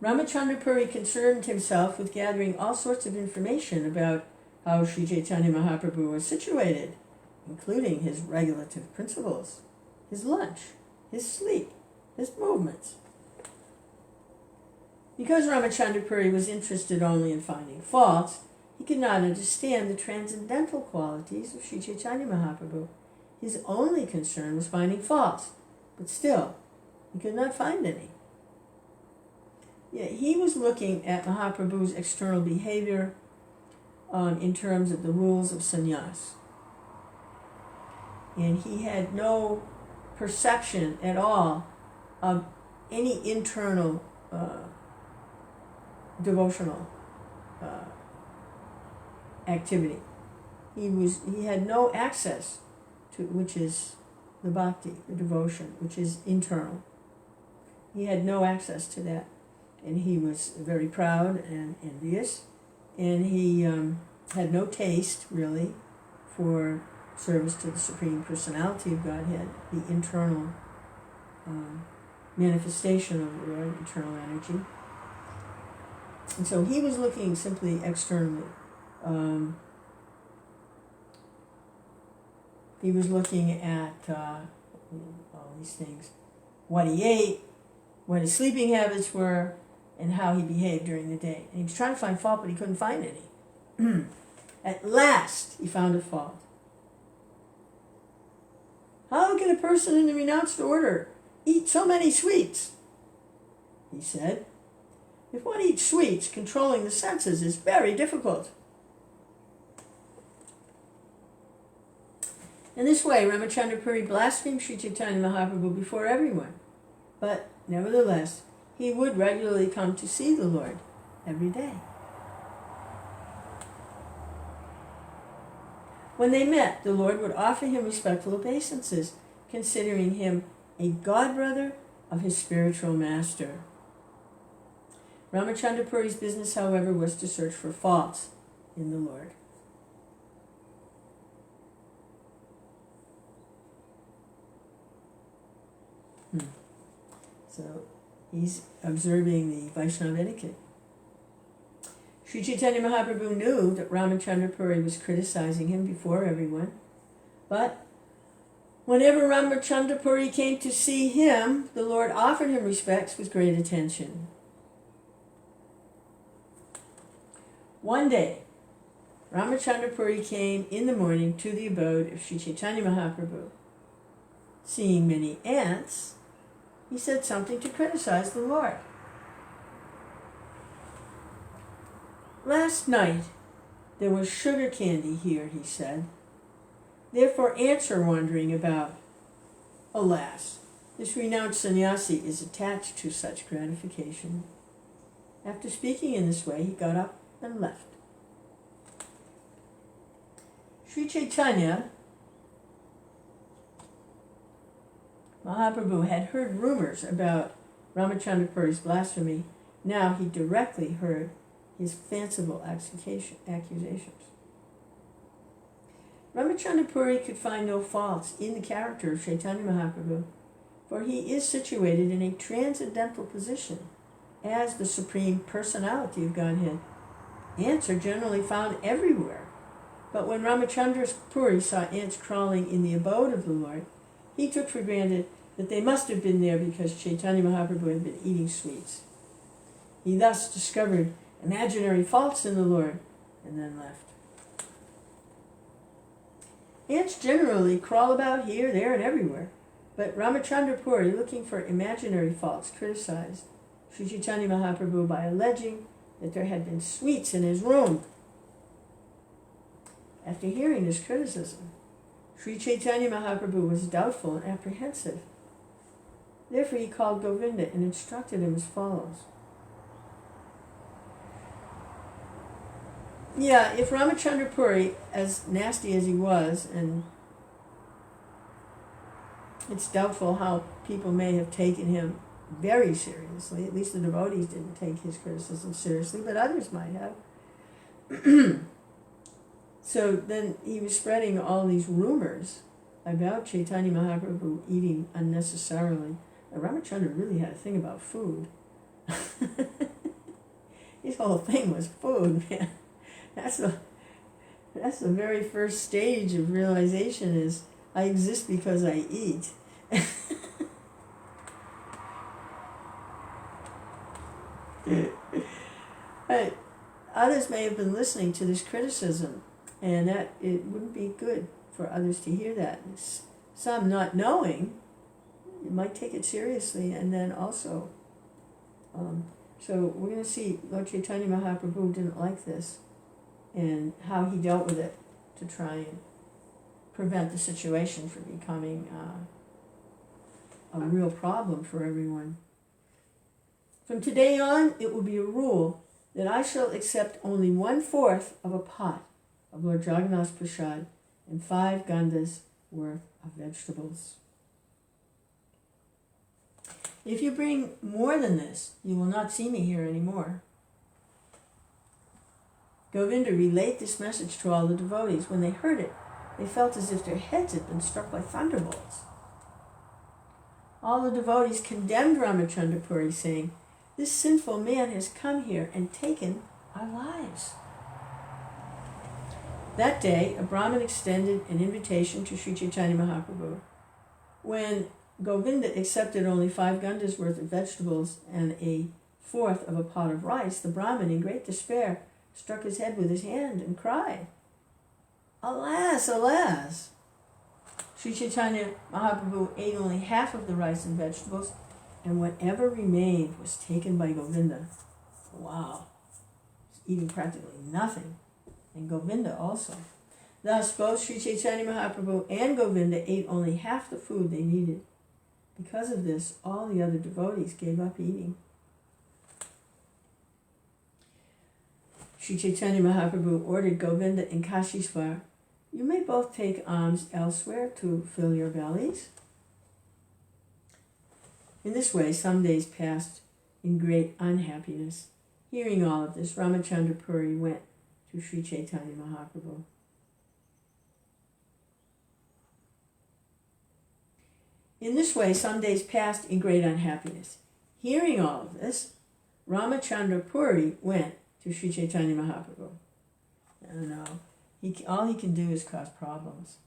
Rāmacandra Purī concerned himself with gathering all sorts of information about how Sri Chaitanya Mahaprabhu was situated, including his regulative principles, his lunch, his sleep, his movements. Because Rāmacandra Purī was interested only in finding faults, he could not understand the transcendental qualities of Sri Chaitanya Mahaprabhu. His only concern was finding faults, but still, he could not find any. Yet he was looking at Mahaprabhu's external behavior in terms of the rules of sannyas. And he had no perception at all of any internal devotional activity. He had no access to, which is the bhakti, the devotion, which is internal. He had no access to that, and he was very proud and envious, and he had no taste, really, for service to the Supreme Personality of Godhead, the internal manifestation of the Lord, internal energy. And so he was looking simply externally. He was looking at all these things, what he ate, what his sleeping habits were, and how he behaved during the day. And he was trying to find fault, but he couldn't find any. At last, he found a fault. How can a person in the renounced order eat so many sweets? He said. If one eats sweets, controlling the senses is very difficult. In this way, Rāmacandra Purī blasphemed Sri Chaitanya Mahaprabhu before everyone, but nevertheless, he would regularly come to see the Lord every day. When they met, the Lord would offer him respectful obeisances, considering him a godbrother of his spiritual master. Rāmacandra Puri's business, however, was to search for faults in the Lord. So he's observing the Vaishnava etiquette. Sri Chaitanya Mahaprabhu knew that Rāmacandra Purī was criticizing him before everyone, but whenever Rāmacandra Purī came to see him, the Lord offered him respects with great attention. One day, Rāmacandra Purī came in the morning to the abode of Sri Chaitanya Mahaprabhu. Seeing many ants, he said something to criticize the Lord. Last night, there was sugar candy here, he said. Therefore, ants are wandering about. Alas, this renounced sannyasi is attached to such gratification. After speaking in this way, he got up and left. Sri Chaitanya Mahaprabhu had heard rumors about Rāmacandra Puri's blasphemy. Now he directly heard his fanciful accusations. Rāmacandra Purī could find no faults in the character of Chaitanya Mahaprabhu, for he is situated in a transcendental position as the Supreme Personality of Godhead. Ants are generally found everywhere, but when Rāmacandra Purī saw ants crawling in the abode of the Lord, he took for granted that they must have been there because Chaitanya Mahaprabhu had been eating sweets. He thus discovered imaginary faults in the Lord and then left. Ants generally crawl about here, there, and everywhere, but Rāmacandra Purī, looking for imaginary faults, criticized Sri Chaitanya Mahaprabhu by alleging that there had been sweets in his room. After hearing this criticism, Sri Chaitanya Mahaprabhu was doubtful and apprehensive. Therefore he called Govinda and instructed him as follows. Yeah, if Rāmacandra Purī, as nasty as he was, and it's doubtful how people may have taken him very seriously, at least the devotees didn't take his criticism seriously, but others might have. So then he was spreading all these rumors about Chaitanya Mahaprabhu eating unnecessarily. Now, Rāmacandra really had a thing about food. His whole thing was food, man. That's the very first stage of realization is, I exist because I eat. But others may have been listening to this criticism, and that it wouldn't be good for others to hear that. Some not knowing, you might take it seriously, and then also, so we're going to see Lord Chaitanya Mahaprabhu didn't like this, and how he dealt with it to try and prevent the situation from becoming a real problem for everyone. From today on, it will be a rule that I shall accept only 1/4 of a pot of Lord Jagannath's prasad and 5 gandas worth of vegetables. If you bring more than this, you will not see me here anymore. Govinda relayed this message to all the devotees. When they heard it, they felt as if their heads had been struck by thunderbolts. All the devotees condemned Rāmacandra Purī, saying, "This sinful man has come here and taken our lives." That day, a Brahmin extended an invitation to Sri Chaitanya Mahaprabhu. When Govinda accepted only 5 gandas worth of vegetables and 1/4 of a pot of rice, the Brahmin, in great despair, struck his head with his hand and cried, "Alas, alas!" Sri Chaitanya Mahaprabhu ate only half of the rice and vegetables, and whatever remained was taken by Govinda. Wow. He's eating practically nothing. And Govinda also. Thus, both Sri Chaitanya Mahaprabhu and Govinda ate only half the food they needed. Because of this, all the other devotees gave up eating. Sri Chaitanya Mahaprabhu ordered Govinda and Kashishvar, "You may both take alms elsewhere to fill your bellies." In this way, some days passed in great unhappiness. Hearing all of this, Rāmacandra Purī went to Sri Chaitanya Mahaprabhu. In this way, some days passed in great unhappiness. Hearing all of this, Rāmacandra Purī went to Sri Chaitanya Mahaprabhu. I don't know. All he can do is cause problems.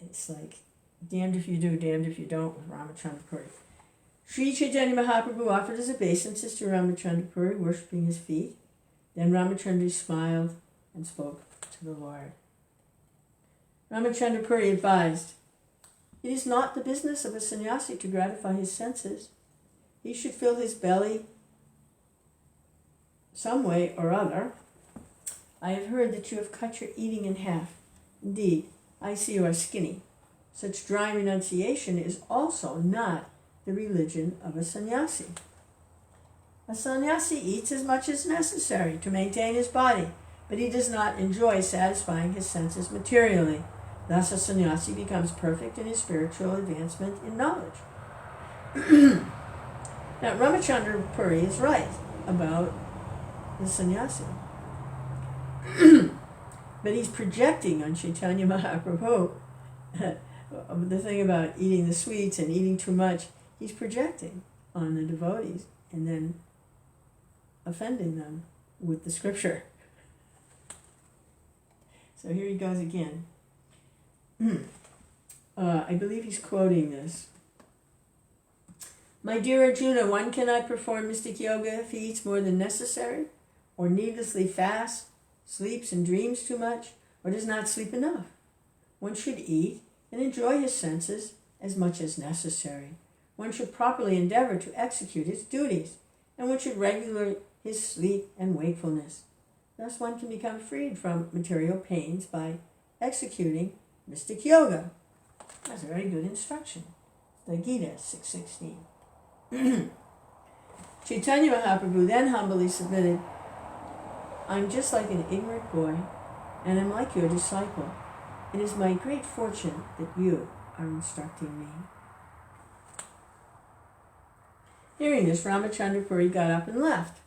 It's like, damned if you do, damned if you don't with Rāmacandra Purī. Sri Chaitanya Mahaprabhu offered his obeisances to Rāmacandra Purī, worshipping his feet. Then Rāmacandra smiled and spoke to the Lord. Rāmacandra Purī advised, "It is not the business of a sannyasi to gratify his senses. He should fill his belly some way or other. I have heard that you have cut your eating in half. Indeed, I see you are skinny. Such dry renunciation is also not the religion of a sannyasi. A sannyasi eats as much as necessary to maintain his body, but he does not enjoy satisfying his senses materially. Thus a sannyasi becomes perfect in his spiritual advancement in knowledge." Now, Rāmacandra Purī is right about the sannyasi. But he's projecting on Chaitanya Mahaprabhu the thing about eating the sweets and eating too much. He's projecting on the devotees and then offending them with the scripture. So here he goes again. I believe he's quoting this. My dear Arjuna, one cannot perform mystic yoga if he eats more than necessary, or needlessly fasts, sleeps and dreams too much, or does not sleep enough. One should eat and enjoy his senses as much as necessary. One should properly endeavor to execute his duties, and one should regulate his sleep and wakefulness. Thus one can become freed from material pains by executing mystic yoga. That's a very good instruction. The Gita 6:16. Chaitanya Mahaprabhu then humbly submitted, I'm just like an ignorant boy, and am like your disciple. It is my great fortune that you are instructing me. Hearing this, Rāmacandra Purī got up and left.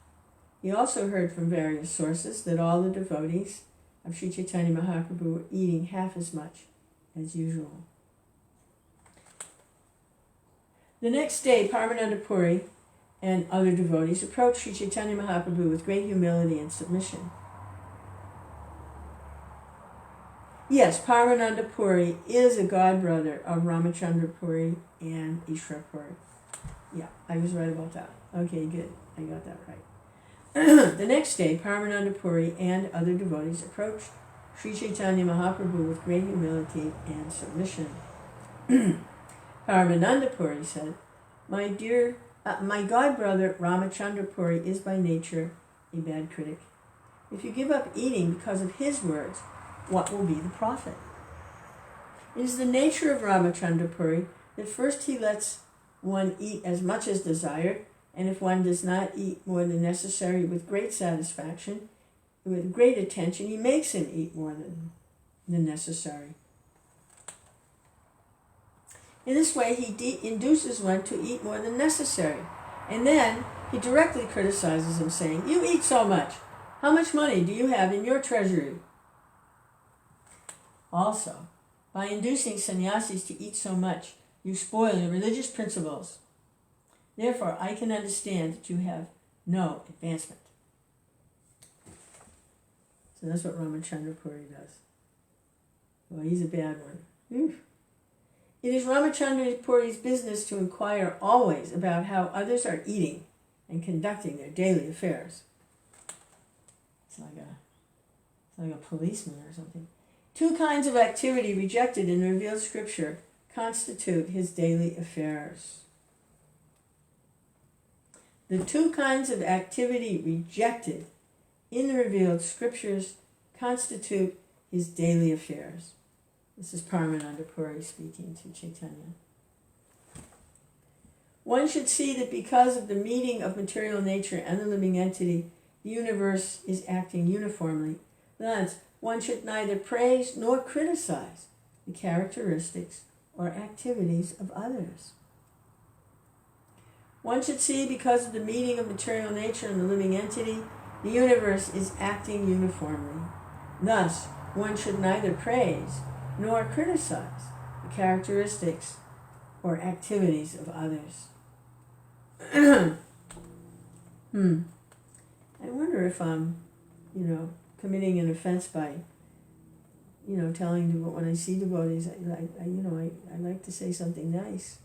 He also heard from various sources that all the devotees of Sri Chaitanya Mahaprabhu were eating half as much as usual. The next day, Paramananda Puri and other devotees approached Sri Chaitanya Mahaprabhu with great humility and submission. Yes, Paramananda Puri is a godbrother of Rāmacandra Puri and Ishwar Puri. Yeah, I was right about that. Okay, good. I got that right. The next day, Paramananda Puri and other devotees approached Sri Chaitanya Mahaprabhu with great humility and submission. Paramananda Puri said, my godbrother Rāmacandra Puri is by nature a bad critic. If you give up eating because of his words, what will be the profit? It is the nature of Rāmacandra Puri that first he lets one eat as much as desired, and if one does not eat more than necessary with great satisfaction, with great attention, he makes him eat more than necessary. In this way, he induces one to eat more than necessary, and then he directly criticizes him, saying, you eat so much. How much money do you have in your treasury? Also, by inducing sannyasis to eat so much, you spoil your religious principles. Therefore, I can understand that you have no advancement. So that's what Rāmacandra Puri does. Well, he's a bad one. Oof. It is Rāmacandra Puri's business to inquire always about how others are eating and conducting their daily affairs. It's like a policeman or something. Two kinds of activity rejected in the revealed scripture constitute his daily affairs. The two kinds of activity rejected in the revealed scriptures constitute his daily affairs. This is Paramananda Puri speaking to Chaitanya. One should see that because of the meeting of material nature and the living entity, the universe is acting uniformly. Thus, one should neither praise nor criticize the characteristics or activities of others. One should see because of the meeting of material nature and the living entity, the universe is acting uniformly. Thus, one should neither praise nor criticize the characteristics or activities of others. I wonder if I'm, committing an offense by, telling when I see devotees, I like to say something nice.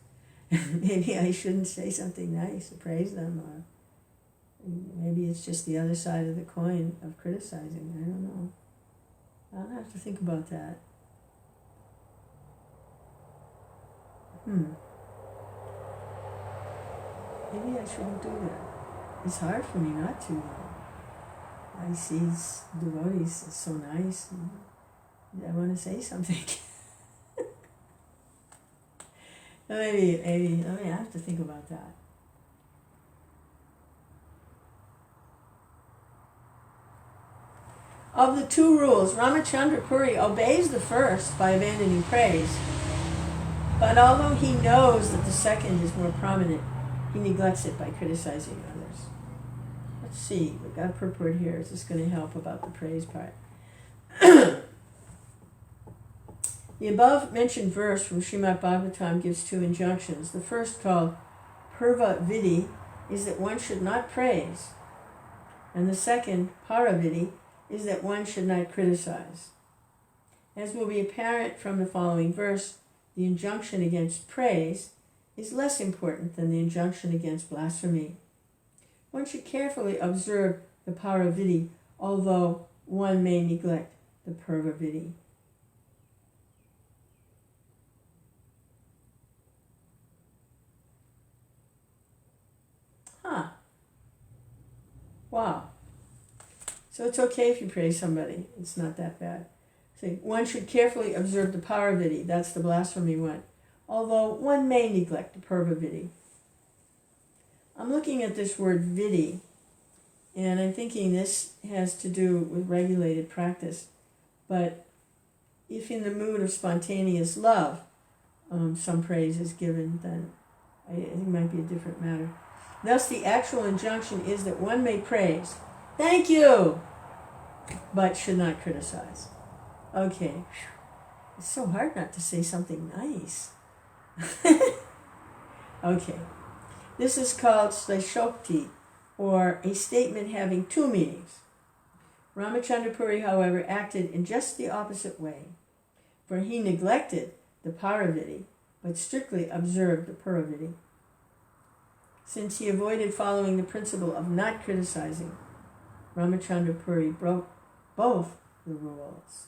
Maybe I shouldn't say something nice to praise them, or maybe it's just the other side of the coin of criticizing. I don't know. I'll have to think about that. Maybe I shouldn't do that. It's hard for me not to. I see devotees, it's so nice, and I want to say something. Maybe, I have to think about that. Of the two rules, Rāmacandra Puri obeys the first by abandoning praise, but although he knows that the second is more prominent, he neglects it by criticizing others. let's see, we've got a purport here. Is this going to help about the praise part? The above mentioned verse from Srimad Bhagavatam gives two injunctions. The first, called Purva Vidi, is that one should not praise. And the second, Para Vidi, is that one should not criticize. As will be apparent from the following verse, the injunction against praise is less important than the injunction against blasphemy. One should carefully observe the Para Vidi, although one may neglect the Purva Vidi. Wow. So it's okay if you praise somebody. It's not that bad. See, one should carefully observe the Para Vidi. That's the blasphemy one. Although one may neglect the Purva Vidi. I'm looking at this word Vidi, and I'm thinking this has to do with regulated practice. But if in the mood of spontaneous love, some praise is given, then I think it might be a different matter. Thus, the actual injunction is that one may praise, thank you, but should not criticize. Okay. It's so hard not to say something nice. Okay. This is called Sleshokti, or a statement having two meanings. Rāmacandra Purī, however, acted in just the opposite way, for he neglected the Para Vidi, but strictly observed the Purva Vidi. Since he avoided following the principle of not criticizing, Rāmacandra Purī broke both the rules.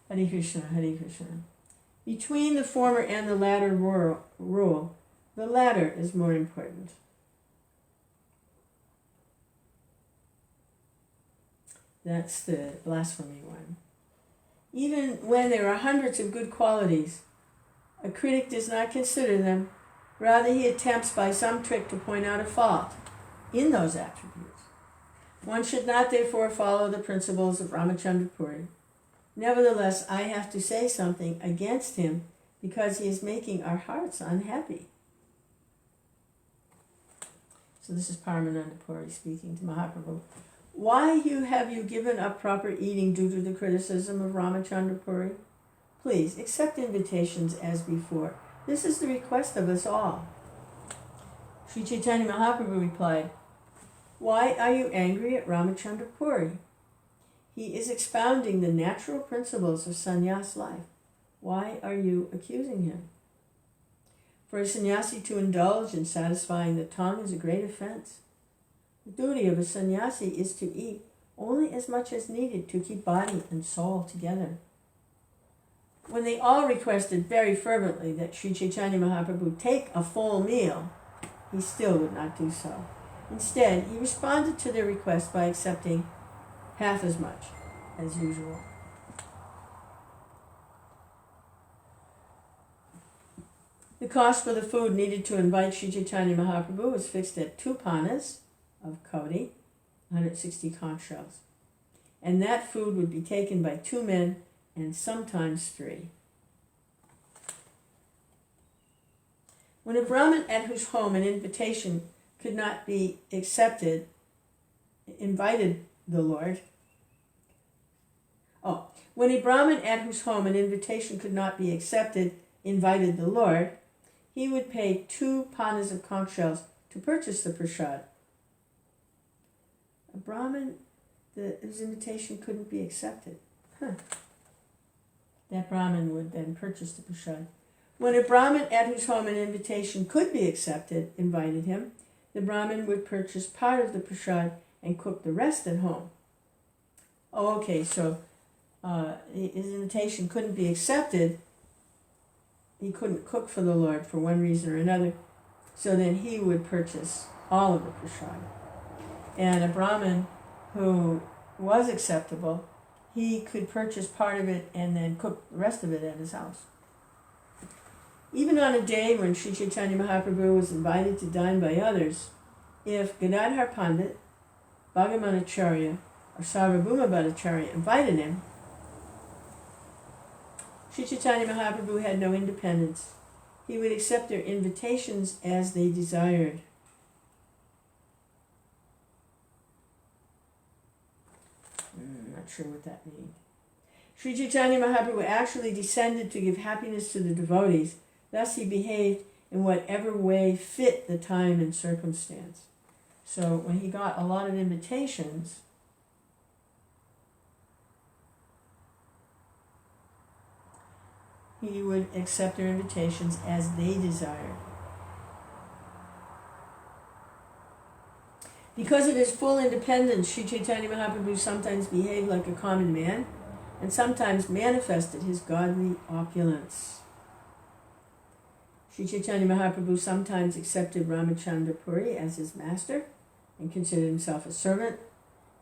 Hare Krishna, Hare Krishna. Between the former and the latter rule, the latter is more important. That's the blasphemy one. Even when there are hundreds of good qualities, a critic does not consider them. Rather, he attempts by some trick to point out a fault in those attributes. One should not, therefore, follow the principles of Rāmacandra Purī. Nevertheless, I have to say something against him because he is making our hearts unhappy. So this is Paramananda Puri speaking to Mahaprabhu. Why have you given up proper eating due to the criticism of Rāmacandra Purī? Please, accept invitations as before. This is the request of us all. Sri Chaitanya Mahaprabhu replied, why are you angry at Rāmacandra Purī? He is expounding the natural principles of sannyas life. Why are you accusing him? For a sannyasi to indulge in satisfying the tongue is a great offense. The duty of a sannyasi is to eat only as much as needed to keep body and soul together. When they all requested very fervently that Sri Chaitanya Mahaprabhu take a full meal, he still would not do so. Instead, he responded to their request by accepting half as much as usual. The cost for the food needed to invite Sri Chaitanya Mahaprabhu was fixed at 2 panas of kauri, 160 conch shells, and that food would be taken by 2 men and sometimes 3. When a Brahmin at whose home an invitation could not be accepted invited the Lord. When a Brahmin at whose home an invitation could not be accepted invited the Lord, he would pay 2 panas of conch shells to purchase the prasad. A Brahmin whose invitation couldn't be accepted. That Brahmin would then purchase the prasad. When a Brahmin at whose home an invitation could be accepted invited him, the Brahmin would purchase part of the prasad and cook the rest at home. Oh, okay, so his invitation couldn't be accepted. He couldn't cook for the Lord for one reason or another, so then he would purchase all of the prasad. And a Brahmin who was acceptable, he could purchase part of it and then cook the rest of it at his house. Even on a day when Sri Chaitanya Mahaprabhu was invited to dine by others, if Gadadhar Pandit, Bhagavanacharya, or Sarvabhauma Bhattacharya invited him, Sri Chaitanya Mahaprabhu had no independence He would accept their invitations as they desired. Not sure what that means. Sri Chaitanya Mahaprabhu actually descended to give happiness to the devotees. Thus he behaved in whatever way fit the time and circumstance. So when he got a lot of invitations, he would accept their invitations as they desired. Because of his full independence, Sri Chaitanya Mahaprabhu sometimes behaved like a common man and sometimes manifested his godly opulence. Sri Chaitanya Mahaprabhu sometimes accepted Rāmacandra Purī as his master and considered himself a servant,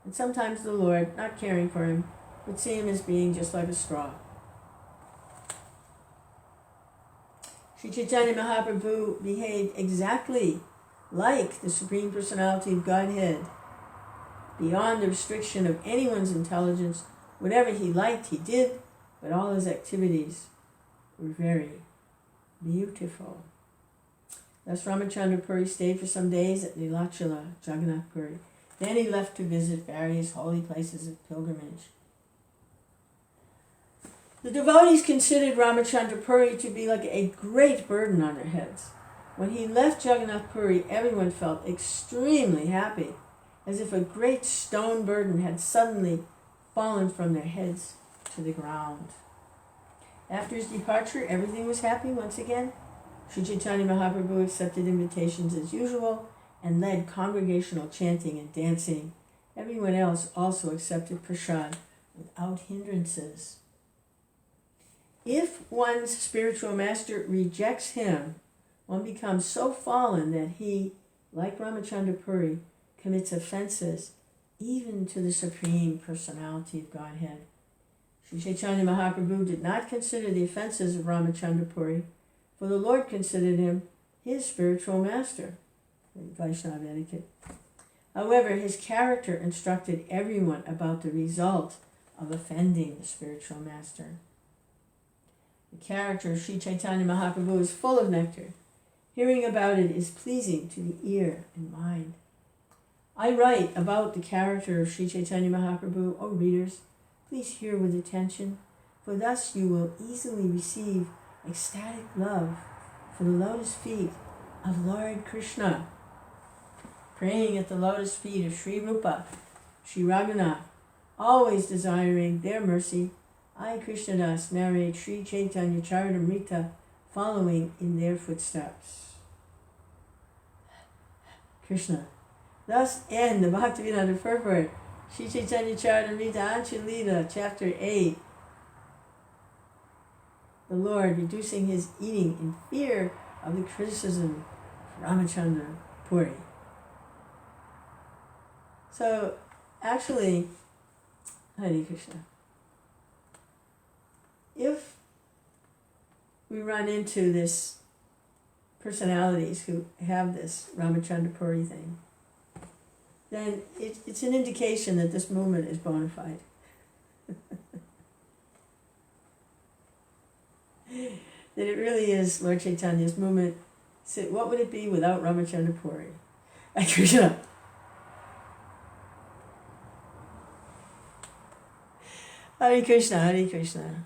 and sometimes the Lord, not caring for him, would see him as being just like a straw. Sri Chaitanya Mahaprabhu behaved exactly like the Supreme Personality of Godhead, beyond the restriction of anyone's intelligence. Whatever he liked, he did, but all his activities were very beautiful. Thus Rāmacandra Purī stayed for some days at Nilachala, Jagannath Puri. Then he left to visit various holy places of pilgrimage. The devotees considered Rāmacandra Purī to be like a great burden on their heads. When he left Jagannath Puri, everyone felt extremely happy, as if a great stone burden had suddenly fallen from their heads to the ground. After his departure, everything was happy once again. Sri Chaitanya Mahaprabhu accepted invitations as usual and led congregational chanting and dancing. Everyone else also accepted prasad without hindrances. If one's spiritual master rejects him, one becomes so fallen that he, like Rāmacandra Purī, commits offenses even to the Supreme Personality of Godhead. Sri Chaitanya Mahaprabhu did not consider the offenses of Rāmacandra Purī, for the Lord considered him his spiritual master. Vaishnava etiquette. However, his character instructed everyone about the result of offending the spiritual master. The character of Sri Chaitanya Mahaprabhu is full of nectar. Hearing about it is pleasing to the ear and mind. I write about the character of Sri Chaitanya Mahaprabhu. O readers, please hear with attention, for thus you will easily receive ecstatic love for the lotus feet of Lord Krishna. Praying at the lotus feet of Sri Rupa, Sri Raghunath, always desiring their mercy, I, Krishnadas, narrate Sri Chaitanya Charitamrita, following in their footsteps. Krishna. Thus end the Bhaktivinoda Purport, Sri Chaitanya Charitamrita Anchalita, Chapter 8. The Lord reducing his eating in fear of the criticism of Rāmacandra Purī. So, actually, Hare Krishna, if we run into this personalities who have this Rāmacandra Purī thing, then it's an indication that this movement is bona fide. That it really is Lord Chaitanya's movement. So what would it be without Rāmacandra Purī? Krishna. Hare Krishna, Hare Krishna.